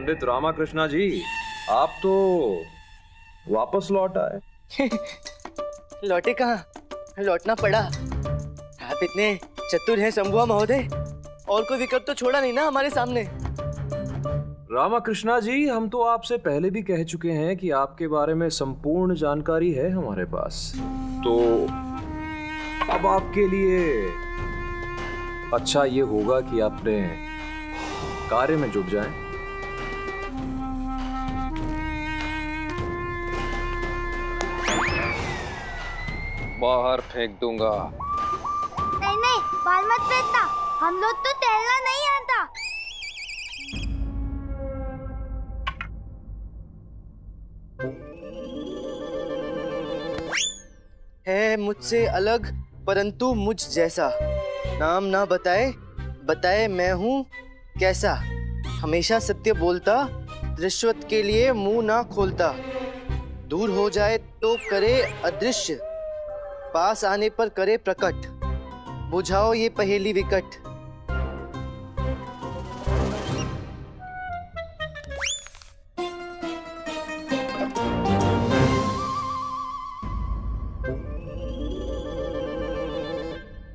पंडित रामाकृष्णा जी, आप तो वापस लौट आए। लौटे कहाँ, लौटना पड़ा। आप इतने चतुर हैं शंभुआ महोदय, और कोई विकल्प तो छोड़ा नहीं ना हमारे सामने। रामाकृष्णा जी, हम तो आपसे पहले भी कह चुके हैं कि आपके बारे में संपूर्ण जानकारी है हमारे पास, तो अब आपके लिए अच्छा ये होगा कि अपने कार्य में जुट जाएं। बाहर फेंक दूंगा। नहीं नहीं, बाल मत फेंकना, हम लोग तो तैरना नहीं आता। है मुझसे अलग परंतु मुझ जैसा, नाम ना बताए बताए मैं हूँ कैसा, हमेशा सत्य बोलता, रिश्वत के लिए मुंह ना खोलता, दूर हो जाए तो करे अदृश्य, पास आने पर करे प्रकट, बुझाओ ये पहेली विकट।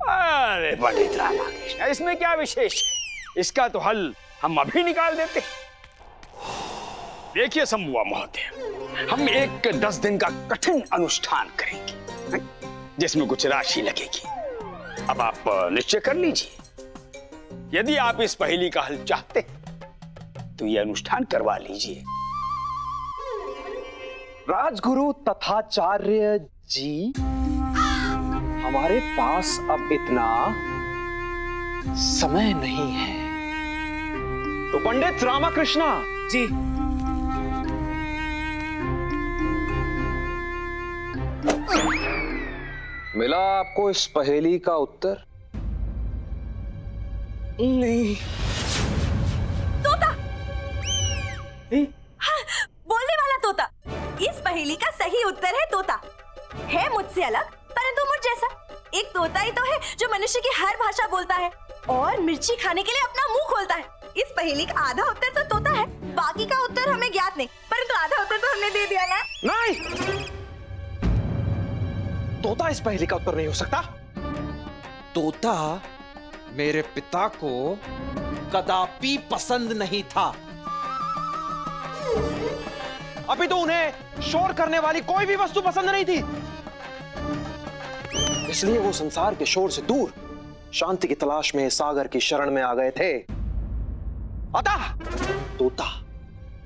अरे पंडित रामाकृष्ण, इसमें क्या विशेष है? इसका तो हल हम अभी निकाल देते। देखिए शंभुआ महोदय, हम एक 10 दिन का कठिन अनुष्ठान करेंगे जिसमें कुछ राशि लगेगी। अब आप निश्चय कर लीजिए। यदि आप इस पहेली का हल चाहते हैं तो ये अनुष्ठान करवा लीजिए। राजगुरु तथाचार्य जी, हमारे पास अब इतना समय नहीं है, तो पंडित रामाकृष्णा जी, मिला आपको इस पहेली का उत्तर? नहीं। तोता, हाँ, बोलने वाला तोता। इस पहेली का सही उत्तर है तोता। है मुझसे अलग परंतु मुझ जैसा। एक तोता ही तो है जो मनुष्य की हर भाषा बोलता है और मिर्ची खाने के लिए अपना मुंह खोलता है। इस पहेली का आधा उत्तर तो तोता है, बाकी का उत्तर हमें ज्ञात नहीं, परंतु आधा उत्तर तो हमने दे दिया ना। नहीं, तोता इस पहेली का उत्तर नहीं हो सकता। तोता मेरे पिता को कदापि पसंद नहीं था। अभी तो उन्हें शोर करने वाली कोई भी वस्तु पसंद नहीं थी, इसलिए वो संसार के शोर से दूर शांति की तलाश में सागर की शरण में आ गए थे। अतः तोता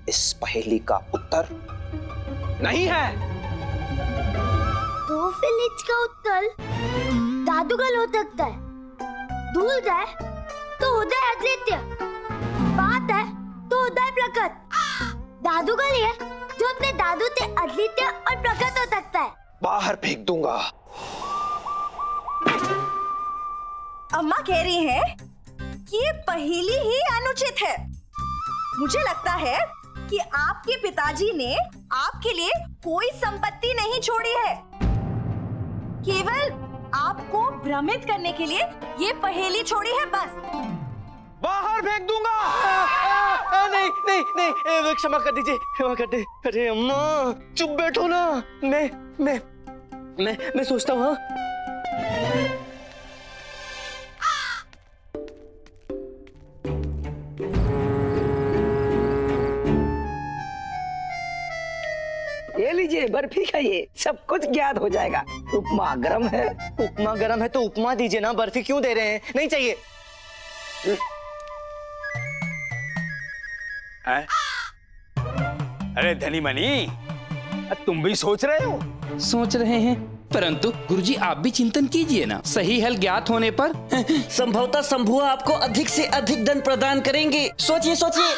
इस पहेली का उत्तर नहीं है। तो फिर इसका उत्तर जादूगर हो सकता है। दूर जाए तो उदय अद्वितीय, बात है तो उदय प्रकट। जादूगर ही है जो अपने दादू से अद्वितीय और प्रकट हो सकता है। बाहर फेंक दूंगा। अम्मा कह रही है कि ये पहेली ही अनुचित है। मुझे लगता है कि आपके पिताजी ने आपके लिए कोई संपत्ति नहीं छोड़ी है, केवल आपको भ्रमित करने के लिए ये पहेली छोड़ी है बस। बाहर फेंक दूंगा। नहीं नहीं नहीं, क्षमा कर दीजिए, क्षमा कर दे। अरे अम्मा चुप बैठो ना, मैं सोचता हूँ। ये लीजिए बर्फी खाइए, सब कुछ ज्ञात हो जाएगा। उपमा गरम है। उपमा गरम है तो उपमा दीजिए ना, बर्फी क्यों दे रहे हैं? नहीं चाहिए। अरे धनी मनी, तुम भी सोच रहे हो? सोच रहे हैं, परंतु गुरुजी आप भी चिंतन कीजिए ना। सही हल ज्ञात होने पर संभवतः शंभुआ आपको अधिक से अधिक धन प्रदान करेंगे। सोचिए सोचिए।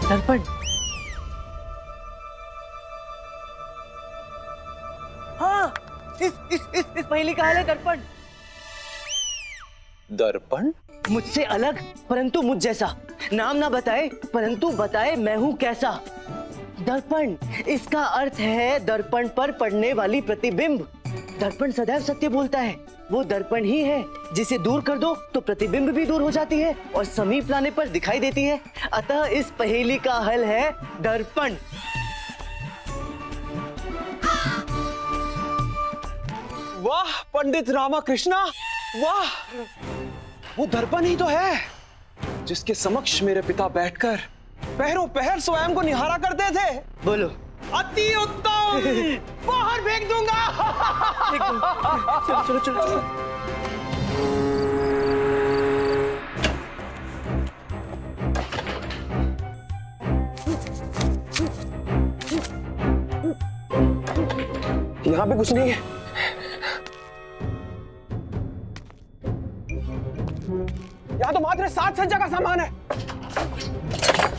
दर्पण। हाँ पहेली का हल है दर्पण। दर्पण? मुझसे अलग परंतु मुझ जैसा, नाम ना बताए परंतु बताए मैं हूँ कैसा। दर्पण, इसका अर्थ है दर्पण पर पड़ने वाली प्रतिबिंब। दर्पण सदैव सत्य बोलता है। वो दर्पण ही है जिसे दूर कर दो तो प्रतिबिंब भी दूर हो जाती है और समीप लाने पर दिखाई देती है। अतः इस पहेली का हल है दर्पण। वाह पंडित रामाकृष्णा, वाह! वो दर्पण ही तो है जिसके समक्ष मेरे पिता बैठकर पहरों पहर स्वयं को निहारा करते थे। बोलो। अति उत्तम, बाहर फेंक दूंगा। चलो चलो चलो चलो। यहाँ पे कुछ नहीं है। यहाँ तो मात्र 7 सज्जा का सामान है,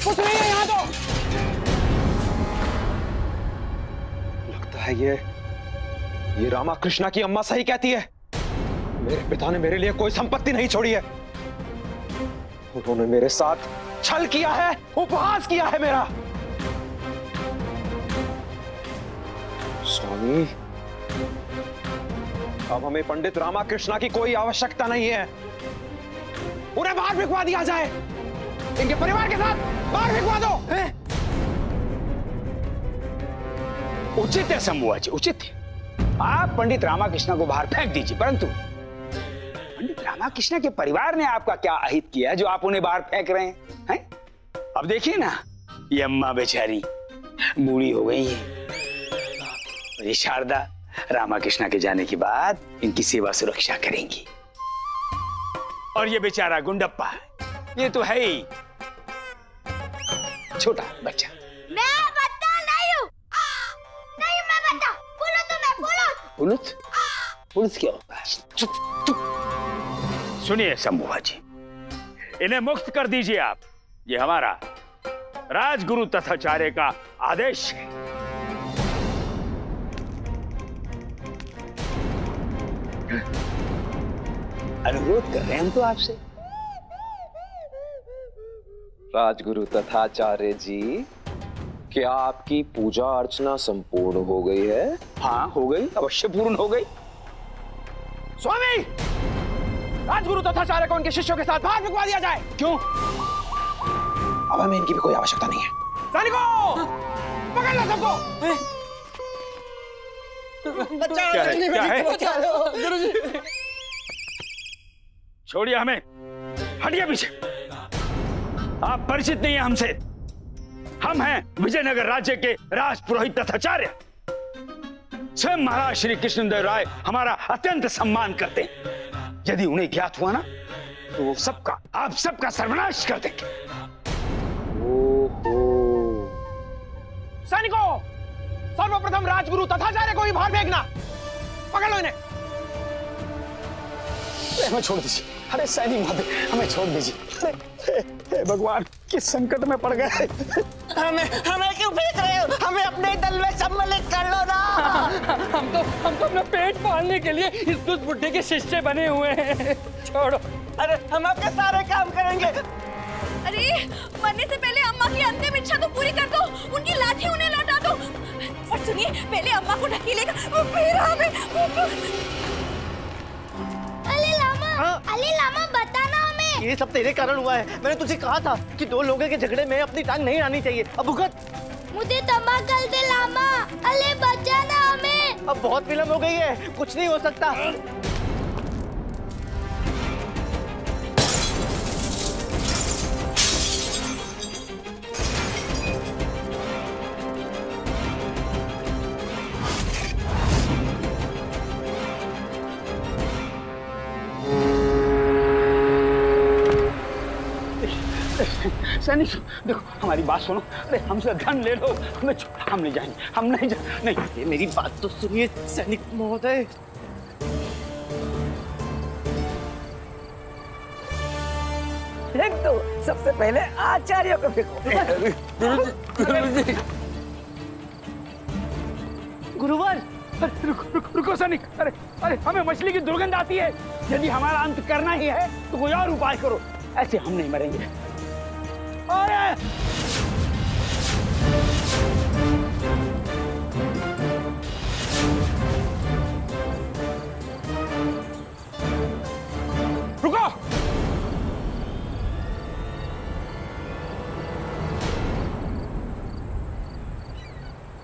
कुछ नहीं है यहाँ तो। लगता है ये रामाकृष्णा की अम्मा सही कहती है। मेरे पिता ने मेरे लिए कोई संपत्ति नहीं छोड़ी है। उन्होंने मेरे साथ छल किया है, उपहास किया है मेरा। स्वामी, अब हमें पंडित रामाकृष्णा की कोई आवश्यकता नहीं है। उन्हें बाहर भिजवा दिया जाए, इनके परिवार के साथ बाहर भिजवा दो। उचित है शंभुआ जी, उचित है। आप पंडित रामाकृष्ण को बाहर फेंक दीजिए, परंतु पंडित रामाकृष्ण के परिवार ने आपका क्या अहित किया है जो आप उन्हें बाहर फेंक रहे हैं? अब देखिए ना, ये अम्मा बेचारी बूढ़ी हो गई है। ये शारदा रामाकृष्ण के जाने के बाद इनकी सेवा सुरक्षा करेंगी। और ये बेचारा गुंडप्पा, ये तो है ही छोटा बच्चा। मैं बता नहीं हूँ, नहीं मैं बता। बोलो तो मैं बोलो। पुलिस? पुलिस क्या होता है? चुप चुप। सुनिए शंभुआ जी, इन्हें मुक्त कर दीजिए आप। ये हमारा राजगुरु तथाचार्य का आदेश है। अनुरोध कर रहे हैं हम तो आपसे। राजगुरु तथाचार्य जी, क्या आपकी पूजा अर्चना संपूर्ण हो गई है? हाँ, हो गई, अवश्य पूर्ण हो गई। स्वामी, राजगुरु तथाचार्य को उनके शिष्यों के साथ बाहर भिजवा दिया जाए। क्यों? अब हमें इनकी भी कोई आवश्यकता नहीं है। सैनिकों, पकड़ लो सबको। क्या है? क्या है? छोड़िए हमें, हटिए पीछे। आप परिचित नहीं है हमसे। हम हैं विजयनगर राज्य के राज पुरोहित तथाचार्य। स्वयं महाराज श्री कृष्णदेव राय हमारा अत्यंत सम्मान करते हैं। यदि उन्हें ज्ञात हुआ ना तो वो सबका, आप सबका सर्वनाश कर देंगे। सैनिकों, सर्वप्रथम राजगुरु तथाचार्य को ही बाहर फेंकना। पकड़ लो इन्हें। हमें छोड़ दीजिए। अरे सैनिक महोदय, हमें छोड़ दीजिए। अरे भगवान, किस संकट में पड़ गए। हमें क्यों फेंक रहे हो? हमें अपने दल में सम्मिलित कर लो ना। हम तो अपना पेट पालने के लिए इस दुष्ट बुड्ढे के शिष्य बने हुए हैं। छोड़ो। अरे हम आपके सारे काम करेंगे। अरे मरने से पहले अम्मा की अंतिम इच्छा तो पूरी कर दो, उनकी लाठी उन्हें लौटा दो। और सुनिए, पहले अम्मा को ढकेलेगा, फिर हमें। अली लामा बताना हमें। ये सब तेरे कारण हुआ है। मैंने तुझे कहा था कि 2 लोगों के झगड़े में अपनी टांग नहीं आनी चाहिए। अब भुगत। मुझे तबाह कर दे लामा। अली बचाना हमें। अब बहुत विलंब हो गई है, कुछ नहीं हो सकता। सैनिक देखो, हमारी बात सुनो। अरे हमसे धन ले लो, हम नहीं जाएंगे, हम नहीं नहीं। मेरी बात तो सुनिए सैनिक महोदय। फेंक दो, सबसे पहले आचार्य को फेंको। गुरुवर, अरे रुको सनी, अरे अरे हमें मछली की दुर्गंध आती है। यदि हमारा अंत करना ही है तो कोई और उपाय करो, ऐसे हम नहीं मरेंगे। अरे रुको,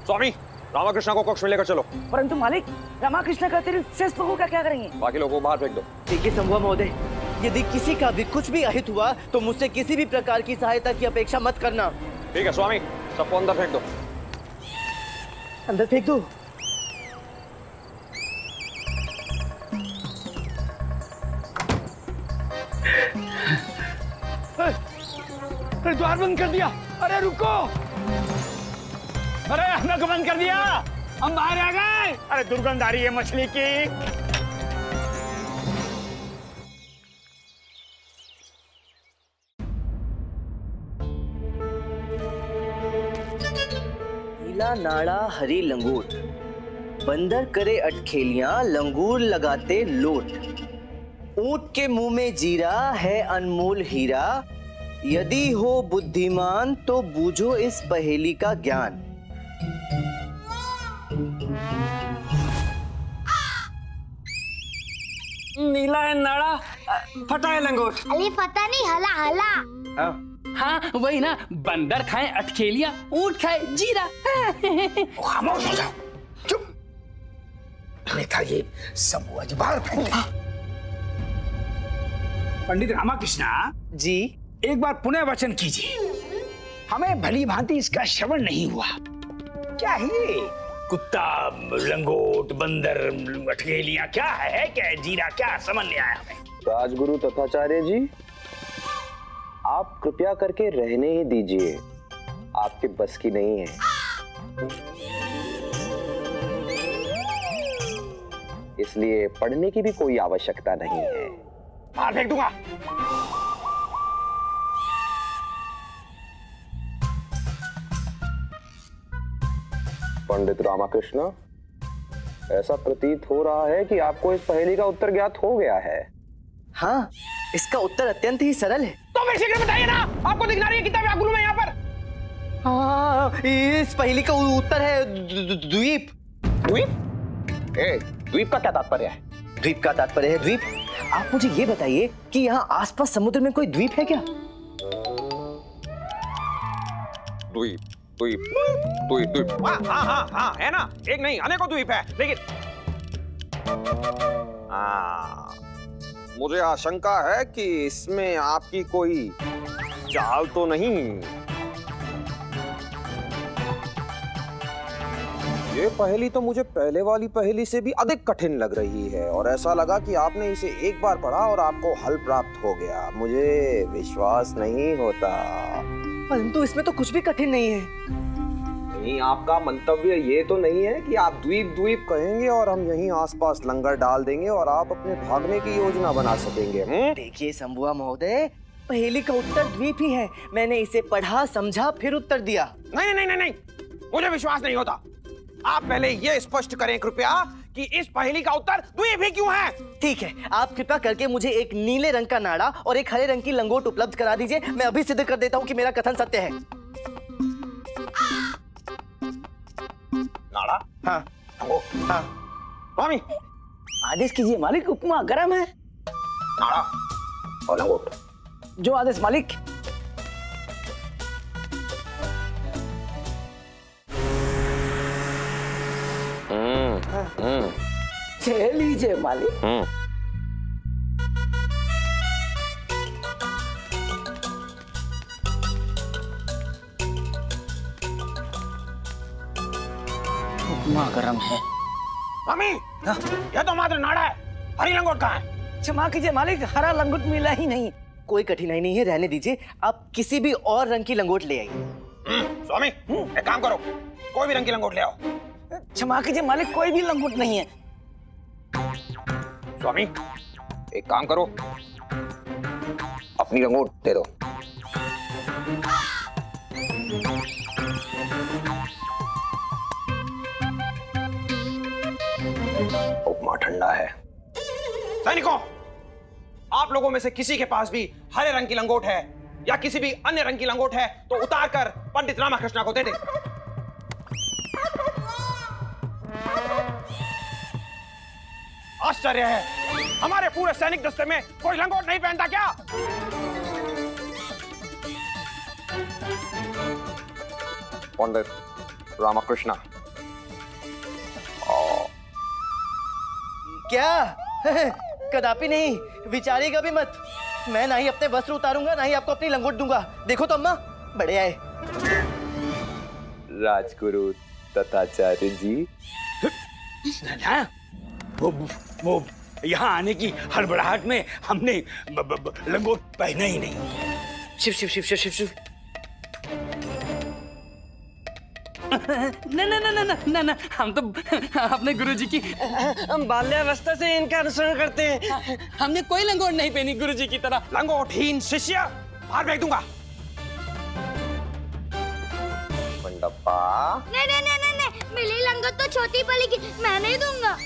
स्वामी, रामाकृष्ण को कक्ष में लेकर चलो। परंतु मालिक, रामाकृष्ण का अतिरिक्त शेष लोगों का क्या करेंगे? बाकी लोगों को बाहर फेंक दो। देखिए संभव महोदय, यदि किसी का भी कुछ भी अहित हुआ तो मुझसे किसी भी प्रकार की सहायता की अपेक्षा मत करना। ठीक है स्वामी, सबको अंदर फेंक दो। अंदर फेंक दो। अरे द्वार बंद कर दिया। अरे रुको, अरे हमने को बंद कर दिया, हम बाहर आ गए। अरे दुर्गंध आ रही है मछली की। नीला नाड़ा हरी लंगोट, बंदर करे अटखेलियां, लंगूर लगाते लोट। ऊंट के मुंह में जीरा है अनमोल हीरा, यदि हो बुद्धिमान तो बूझो इस पहेली का ज्ञान। नीला है नाड़ा, फटा है लंगोट। अली पता नहीं, हला हला। हाँ वही ना, बंदर खाए अटखेलियां, ऊंट खाए जीरा। खामोश हो जाओ, चुप। अन्यथा ये सब हुआ जो बाहर फेंक दे। पंडित रामाकृष्ण जी, एक बार पुनः वचन कीजिए, हमें भली भांति इसका श्रवण नहीं हुआ। क्या है ये? कुत्ता, लंगोट, बंदर, अटखेलियां, क्या है? क्या है जीरा? क्या समझ नहीं आया हमें। राजगुरु तथाचार्य जी, आप कृपया करके रहने ही दीजिए, आपके बस की नहीं है। इसलिए पढ़ने की भी कोई आवश्यकता नहीं है। बाहर फेंक दूंगा। पंडित रामाकृष्ण, ऐसा प्रतीत हो रहा है कि आपको इस पहेली का उत्तर ज्ञात हो गया है। हाँ, इसका उत्तर अत्यंत ही सरल है। तो फिर शीघ्र बताइए ना, आपको दिख रही है कितना व्याकुल हूं मैं यहाँ पर। हाँ, इस पहेली का उत्तर है द्वीप। द्वीप? द्वीप का क्या तात्पर्य है? द्वीप का तात्पर्य है द्वीप। आप मुझे ये बताइए कि यहाँ आसपास समुद्र में कोई द्वीप है क्या? द्वीप, द्वीप, द्वीप, द्वीप। हाँ हाँ हाँ, है ना, एक नहीं अनेकों द्वीप है, लेकिन मुझे आशंका है कि इसमें आपकी कोई चाल तो नहीं। ये पहेली तो मुझे पहले वाली पहेली से भी अधिक कठिन लग रही है, और ऐसा लगा कि आपने इसे एक बार पढ़ा और आपको हल प्राप्त हो गया। मुझे विश्वास नहीं होता। परंतु इसमें तो कुछ भी कठिन नहीं है। नहीं, आपका मंतव्य ये तो नहीं है कि आप द्वीप द्वीप कहेंगे और हम यहीं आसपास लंगर डाल देंगे और आप अपने भागने की योजना बना सकेंगे? देखिए शंभुआ महोदय, पहेली का उत्तर द्वीप ही है। मैंने इसे पढ़ा, समझा, फिर उत्तर दिया। नहीं नहीं नहीं नहीं, मुझे विश्वास नहीं होता। आप पहले ये स्पष्ट करें कृपया कि इस पहेली का उत्तर द्वीप ही क्यों है। ठीक है, आप कृपया करके मुझे एक नीले रंग का नाड़ा और एक हरे रंग की लंगोट उपलब्ध करा दीजिए। मैं अभी सिद्ध कर देता हूँ कि मेरा कथन सत्य है। नाड़ा? हाँ। हाँ। स्वामी, आदेश कीजिए मालिक, उपमा गर्म है। नाड़ा और लंगोट। जो आदेश मालिक। ले लीजिए मालिक। उपमा गर्म है। स्वामी, यह तो मात्र नाड़ा है, हरी लंगोट कहाँ है? क्षमा कीजिए मालिक, हरा लंगोट मिला ही नहीं। कोई कठिनाई नहीं है, रहने दीजिए। आप किसी भी और रंग की लंगोट ले आइए। स्वामी, एक काम करो, कोई भी रंग की लंगोट ले आओ। क्षमा कीजिए मालिक, कोई भी लंगोट नहीं है। स्वामी, एक काम करो, अपनी लंगोट दे दो। उपमा ठंडा है। सैनिकों, आप लोगों में से किसी के पास भी हरे रंग की लंगोट है या किसी भी अन्य रंग की लंगोट है तो उतार कर पंडित रामाकृष्णा को दे दे। आश्चर्य है, हमारे पूरे सैनिक दस्ते में कोई लंगोट नहीं पहनता क्या? पंडित रामाकृष्णा। क्या? कदापि नहीं, विचारेगा भी मत। मैं ना ही अपने वस्त्र उतारूंगा, ना ही आपको अपनी लंगोट दूंगा। देखो तो अम्मा, बड़े आए। राजगुरु तथाचार्य जी। वो यहाँ आने की हड़बड़ाहट में हमने लंगोट पहना ही नहीं। शिव शिव शिव शिव शिव शिव। ना हम तो अपने गुरुजी की हम बाल्यावस्था से इनका अनुसरण करते हैं। हमने कोई लंगोट नहीं पहनी गुरुजी की तरह। लंगोटहीन शिष्य, बाहर फेंक दूंगा। पंडप्पा। नहीं, मिली लंगोट तो छोटी पड़ेगी, मैं नहीं दूंगा।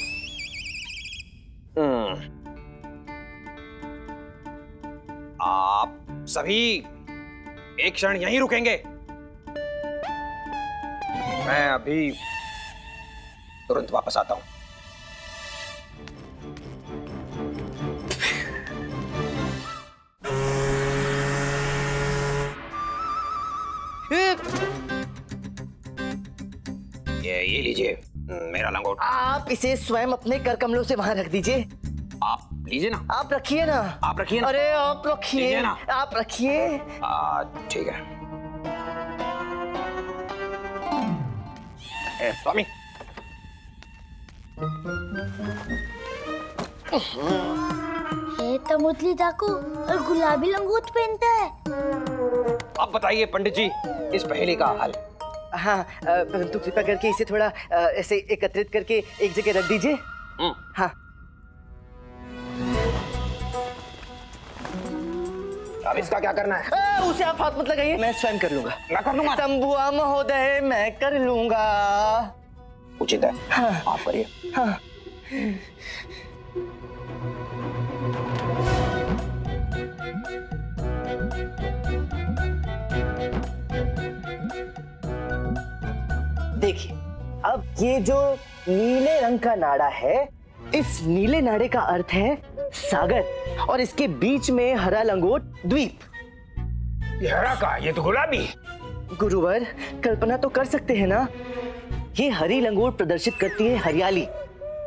आप सभी एक क्षण यहीं रुकेंगे। मैं अभी तुरंत वापस आता हूं। ये लीजिए मेरा लंगोट। आप इसे स्वयं अपने कर कमलों से वहां रख दीजिए। आप लीजिए ना। आप रखिए ना। आप रखिए ना। अरे आप रखिए ना। आप रखिए। ठीक है। स्वामी। ये तो मुतली डाकू और गुलाबी लंगोट पहनता है। अब बताइए पंडित जी, इस पहेली का हल। हाँ, परंतु कृपा करके इसे थोड़ा ऐसे एकत्रित करके एक जगह रख दीजिए। हाँ। अब इसका क्या करना है? उसे आप हाथ मत लगाइए, मैं स्वयं कर लूंगा। मैं कर लूंगा। शंभुआ महोदय, मैं कर लूंगा। उचित है। हाँ। आप करिए। हाँ। देखिए, अब ये जो नीले रंग का नाड़ा है, इस नीले नाड़े का अर्थ है सागर, और इसके बीच में हरा लंगोट द्वीप। ये हरा का, ये तो गुलाबी। गुरुवर, कल्पना तो कर सकते हैं ना, ये हरी लंगोट प्रदर्शित करती है हरियाली,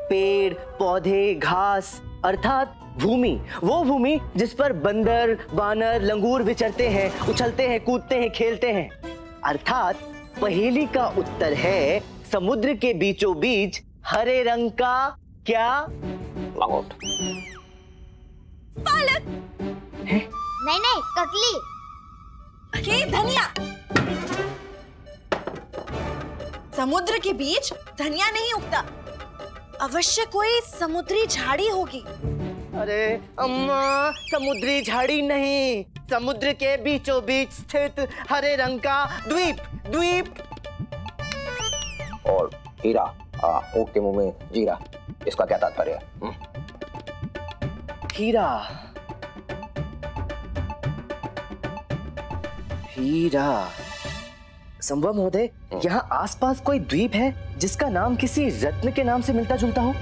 पेड़ पौधे घास, अर्थात भूमि, वो भूमि जिस पर बंदर वानर लंगूर विचरते हैं, उछलते हैं, कूदते हैं, खेलते हैं। अर्थात पहेली का उत्तर है समुद्र के बीचों बीच हरे रंग का क्या? लंगोट। पालक। नहीं, ककली। ये धनिया। समुद्र के बीच धनिया नहीं उगता, अवश्य कोई समुद्री झाड़ी होगी। अरे अम्मा, समुद्री झाड़ी नहीं, समुद्र के बीचों बीच स्थित हरे रंग का द्वीप। द्वीप और हीरा, ऊँट के मुंह में जीरा, इसका क्या तात्पर्य है? हीरा। हीरा। संभव महोदय, यहाँ आसपास कोई द्वीप है जिसका नाम किसी रत्न के नाम से मिलता जुलता हो?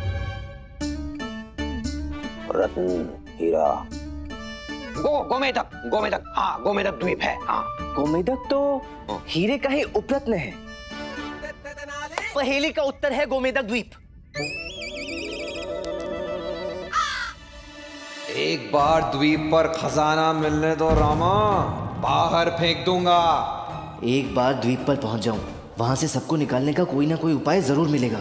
रत्न, हीरा, गोमेदक। गोमेदक, हाँ, गोमेदक द्वीप है। हाँ, गोमेदक तो हीरे का ही उपरत्न है। पहेली का उत्तर है गोमेदक द्वीप। एक बार द्वीप पर खजाना मिलने दो रामा, बाहर फेंक दूंगा। एक बार द्वीप पर पहुंच जाऊं, वहां से सबको निकालने का कोई ना कोई उपाय जरूर मिलेगा।